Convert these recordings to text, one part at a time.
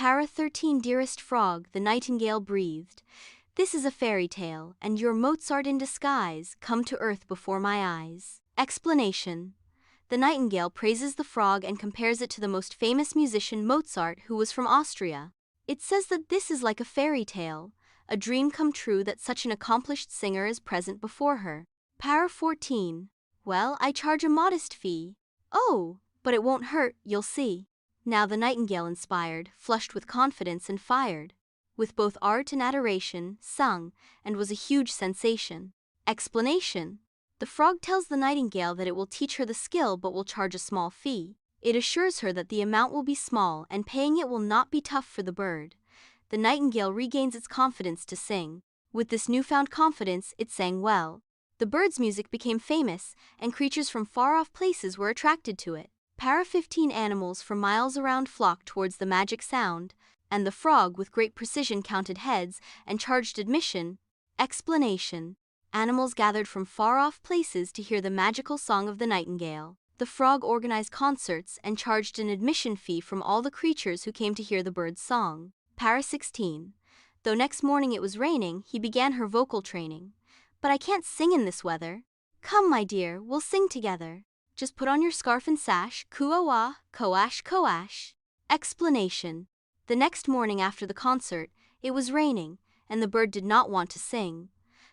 Para 13. Dearest frog, the nightingale breathed. This is a fairy tale, and you're Mozart in disguise, come to earth before my eyes. Explanation. The nightingale praises the frog and compares it to the most famous musician Mozart, who was from Austria. It says that this is like a fairy tale, a dream come true that such an accomplished singer is present before her. Para 14. Well, I charge a modest fee. Oh, but it won't hurt, you'll see. Now the nightingale inspired, flushed with confidence and fired, with both art and adoration, sung, and was a huge sensation. Explanation. The frog tells the nightingale that it will teach her the skill but will charge a small fee. It assures her that the amount will be small and paying it will not be tough for the bird. The nightingale regains its confidence to sing. With this newfound confidence, it sang well. The bird's music became famous, and creatures from far-off places were attracted to it. Para 15. Animals for miles around flocked towards the magic sound, and the frog with great precision counted heads and charged admission. Explanation. Animals gathered from far-off places to hear the magical song of the nightingale. The frog organized concerts and charged an admission fee from all the creatures who came to hear the bird's song. Para 16. Though next morning it was raining, he began her vocal training. But I can't sing in this weather. Come, my dear, we'll sing together. Just put on your scarf and sash, coo-ah-wah, coash, coash. Explanation. The next morning after the concert, it was raining, and the bird did not want to sing.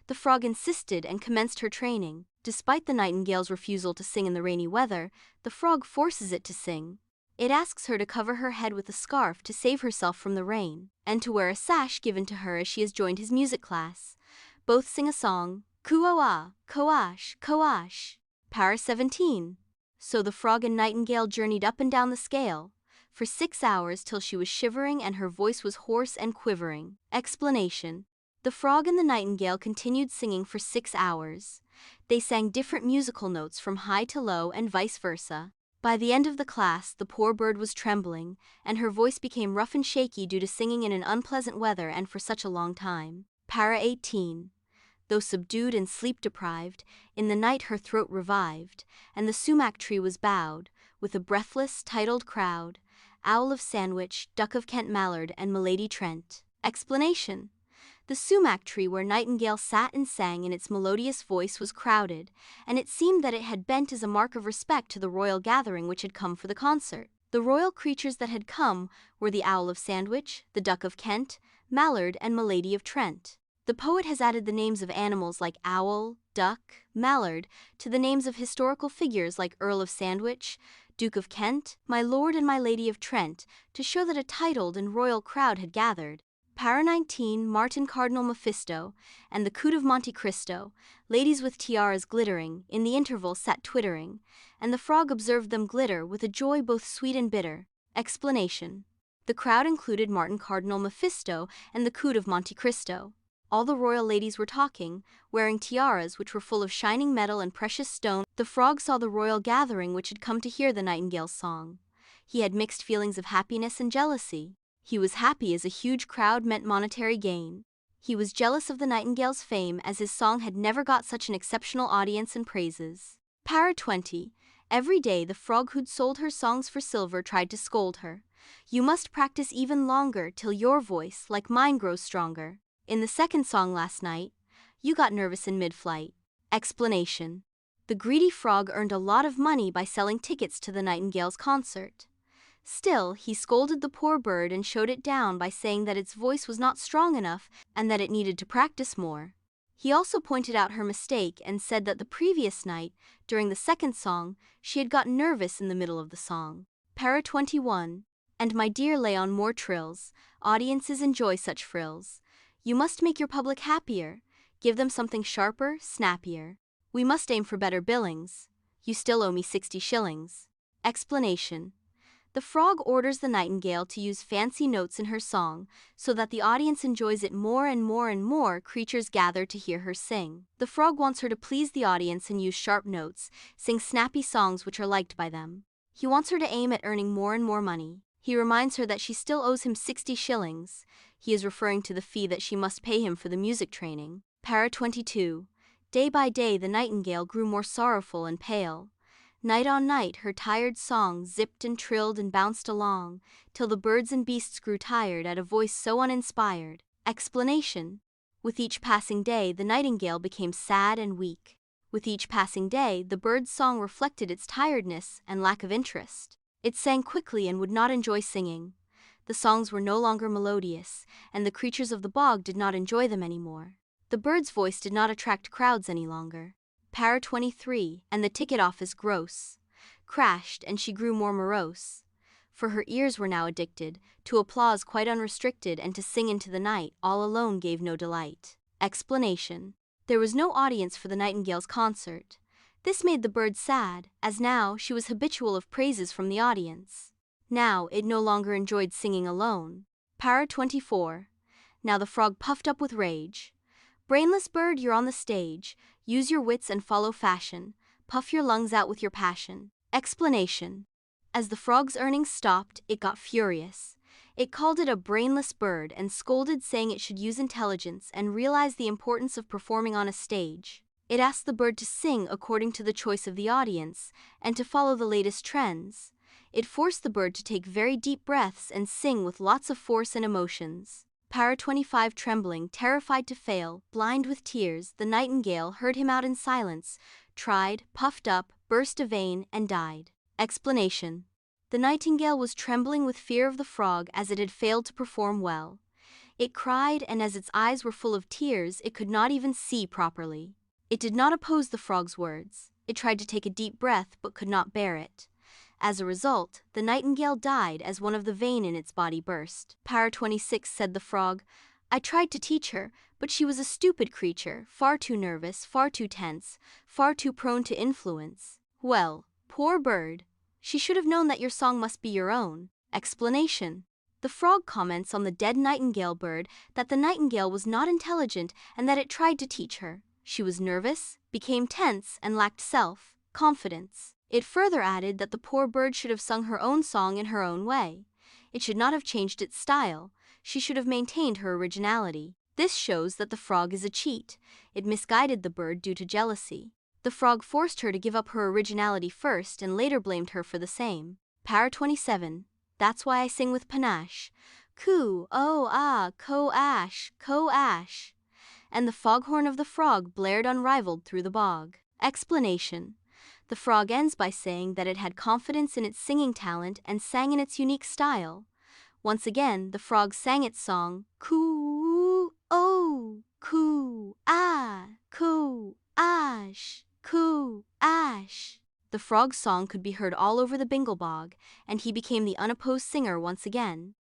The frog insisted and commenced her training. Despite the nightingale's refusal to sing in the rainy weather, the frog forces it to sing. It asks her to cover her head with a scarf to save herself from the rain, and to wear a sash given to her as she has joined his music class. Both sing a song, coo-ah-wah, coash, coash. Para 17. So the frog and nightingale journeyed up and down the scale for 6 hours till she was shivering and her voice was hoarse and quivering. Explanation. The frog and the nightingale continued singing for 6 hours. They sang different musical notes from high to low and vice versa. By the end of the class, the poor bird was trembling, and her voice became rough and shaky due to singing in an unpleasant weather and for such a long time. Para 18. Though subdued and sleep-deprived, in the night her throat revived, and the sumac tree was bowed, with a breathless, titled crowd, Owl of Sandwich, Duck of Kent Mallard, and Milady Trent. Explanation. The sumac tree where Nightingale sat and sang in its melodious voice was crowded, and it seemed that it had bent as a mark of respect to the royal gathering which had come for the concert. The royal creatures that had come were the Owl of Sandwich, the Duck of Kent, Mallard, and Milady of Trent. The poet has added the names of animals like owl, duck, mallard, to the names of historical figures like Earl of Sandwich, Duke of Kent, my lord and my lady of Trent, to show that a titled and royal crowd had gathered. Para 19. Martin Cardinal Mephisto, and the Coot of Monte Cristo, ladies with tiaras glittering, in the interval sat twittering, and the frog observed them glitter with a joy both sweet and bitter. Explanation. The crowd included Martin Cardinal Mephisto and the Coot of Monte Cristo. All the royal ladies were talking, wearing tiaras which were full of shining metal and precious stone. The frog saw the royal gathering which had come to hear the nightingale's song. He had mixed feelings of happiness and jealousy. He was happy as a huge crowd meant monetary gain. He was jealous of the nightingale's fame as his song had never got such an exceptional audience and praises. Para 20. Every day the frog who'd sold her songs for silver tried to scold her. You must practice even longer till your voice, like mine, grows stronger. In the second song last night, you got nervous in mid-flight. Explanation. The greedy frog earned a lot of money by selling tickets to the nightingale's concert. Still, he scolded the poor bird and showed it down by saying that its voice was not strong enough and that it needed to practice more. He also pointed out her mistake and said that the previous night, during the second song, she had gotten nervous in the middle of the song. Para 21. And my dear lay on more trills, audiences enjoy such frills. You must make your public happier, give them something sharper, snappier. We must aim for better billings. You still owe me 60 shillings. Explanation. The frog orders the nightingale to use fancy notes in her song, so that the audience enjoys it more and more and more creatures gather to hear her sing. The frog wants her to please the audience and use sharp notes, sing snappy songs which are liked by them. He wants her to aim at earning more and more money. He reminds her that she still owes him 60 shillings. He is referring to the fee that she must pay him for the music training. Para 22. Day by day the nightingale grew more sorrowful and pale. Night on night her tired song zipped and trilled and bounced along, till the birds and beasts grew tired at a voice so uninspired. Explanation. With each passing day the nightingale became sad and weak. With each passing day the bird's song reflected its tiredness and lack of interest. It sang quickly and would not enjoy singing. The songs were no longer melodious, and the creatures of the bog did not enjoy them anymore. The bird's voice did not attract crowds any longer. Para 23, and the ticket office gross crashed, and she grew more morose. For her ears were now addicted to applause quite unrestricted, and to sing into the night all alone gave no delight. Explanation. There was no audience for the nightingale's concert. This made the bird sad, as now she was habitual of praises from the audience. Now it no longer enjoyed singing alone. Para 24. Now the frog puffed up with rage. Brainless bird, you're on the stage. Use your wits and follow fashion. Puff your lungs out with your passion. Explanation. As the frog's earnings stopped, it got furious. It called it a brainless bird and scolded, saying it should use intelligence and realize the importance of performing on a stage. It asked the bird to sing according to the choice of the audience and to follow the latest trends. It forced the bird to take very deep breaths and sing with lots of force and emotions. Para 25. Trembling, terrified to fail, blind with tears, the nightingale heard him out in silence, tried, puffed up, burst a vein, and died. Explanation. The nightingale was trembling with fear of the frog as it had failed to perform well. It cried, and as its eyes were full of tears, it could not even see properly. It did not oppose the frog's words. It tried to take a deep breath but could not bear it. As a result, the nightingale died as one of the vein in its body burst. Para 26. Said the frog, I tried to teach her, but she was a stupid creature, far too nervous, far too tense, far too prone to influence. Well, poor bird. She should have known that your song must be your own. Explanation. The frog comments on the dead nightingale bird that the nightingale was not intelligent and that it tried to teach her. She was nervous, became tense, and lacked self-confidence. It further added that the poor bird should have sung her own song in her own way. It should not have changed its style. She should have maintained her originality. This shows that the frog is a cheat. It misguided the bird due to jealousy. The frog forced her to give up her originality first and later blamed her for the same. Para 27. That's why I sing with panache. Coo, oh, ah, co-ash, co-ash. And the foghorn of the frog blared unrivaled through the bog. Explanation. The frog ends by saying that it had confidence in its singing talent and sang in its unique style. Once again, the frog sang its song, coo, oh, coo, ah, coo, ash, coo, ash. The frog's song could be heard all over the Bingle Bog, and he became the unopposed singer once again.